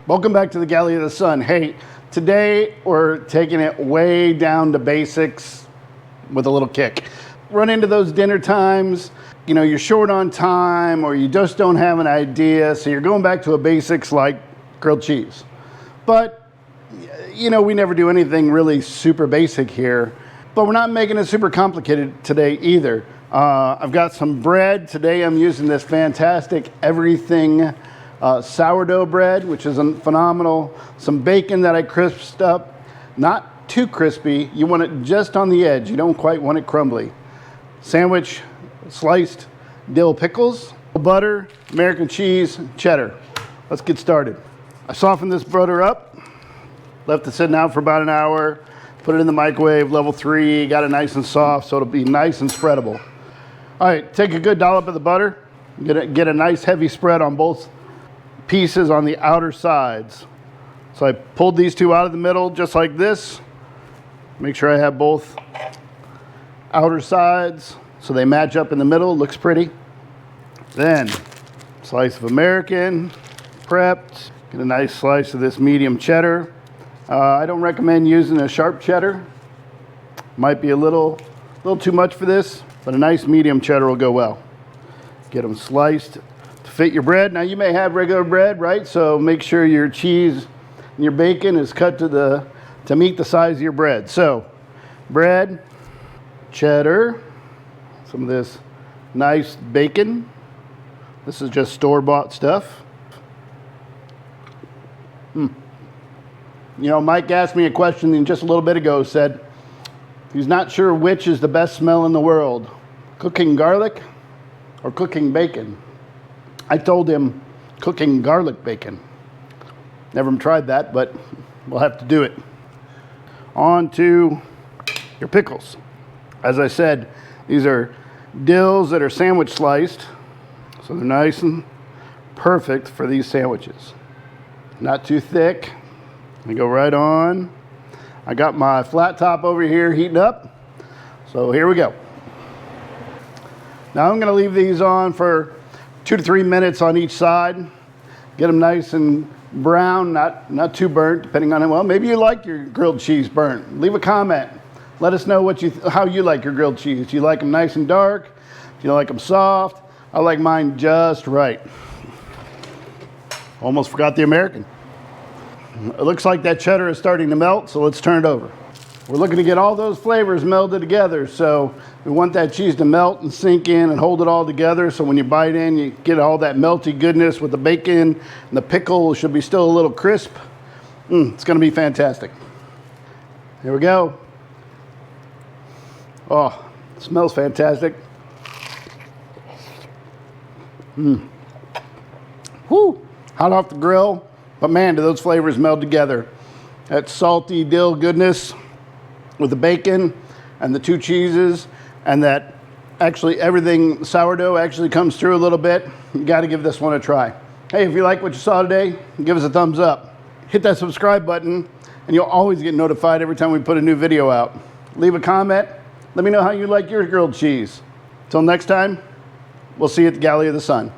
Welcome back to the Galley of the Sun. Hey, today we're taking it way down to basics with a little kick. Run into those dinner times, you know, you're short on time or you just don't have an idea, so you're going back to a basics like grilled cheese. But, you know, we never do anything really super basic here, but we're not making it super complicated today either. I've got some bread. Today I'm using this fantastic everything sourdough bread, which is phenomenal. Some bacon that I crisped up, not too crispy. You want it just on the edge. You don't quite want it crumbly. Sandwich, sliced dill pickles, butter, American cheese, cheddar. Let's get started. I softened this butter up, left it sitting out for about an hour, put it in the microwave, level 3, got it nice and soft so it'll be nice and spreadable. All right, take a good dollop of the butter, get a nice heavy spread on both pieces on the outer sides. So I pulled these two out of the middle just like this. Make sure I have both outer sides so they match up in the middle. Looks pretty. Then slice of American prepped. Get a nice slice of this medium cheddar. I don't recommend using a sharp cheddar. Might be a little too much for this, but a nice medium cheddar will go well. Get them sliced to fit your bread. Now you may have regular bread, right? So make sure your cheese and your bacon is cut to meet the size of your bread. So bread, cheddar, some of this nice bacon. This is just store-bought stuff. You know, Mike asked me a question just a little bit ago, said he's not sure which is the best smell in the world, cooking garlic or cooking bacon. I told him cooking garlic bacon. Never tried that, but we'll have to do it. On to your pickles. As I said, these are dills that are sandwich sliced, so they're nice and perfect for these sandwiches. Not too thick. They go right on. I got my flat top over here heating up, so here we go. Now I'm going to leave these on for 2 to 3 minutes on each side. Get them nice and brown, not too burnt, depending on it. Well, maybe you like your grilled cheese burnt. Leave a comment. Let us know how you like your grilled cheese. Do you like them nice and dark? Do you like them soft? I like mine just right. Almost forgot the American. It looks like that cheddar is starting to melt, so let's turn it over. We're looking to get all those flavors melded together, so we want that cheese to melt and sink in and hold it all together, so when you bite in, you get all that melty goodness with the bacon, and the pickle should be still a little crisp. It's gonna be fantastic. Here we go. Oh, it smells fantastic. Whoo, hot off the grill. But man, do those flavors meld together. That salty dill goodness with the bacon and the 2 cheeses, and that actually everything sourdough actually comes through a little bit. You got to give this one a try. Hey, if you like what you saw today, give us a thumbs up. Hit that subscribe button, and you'll always get notified every time we put a new video out. Leave a comment. Let me know how you like your grilled cheese. Till next time, we'll see you at the Galley of the Sun.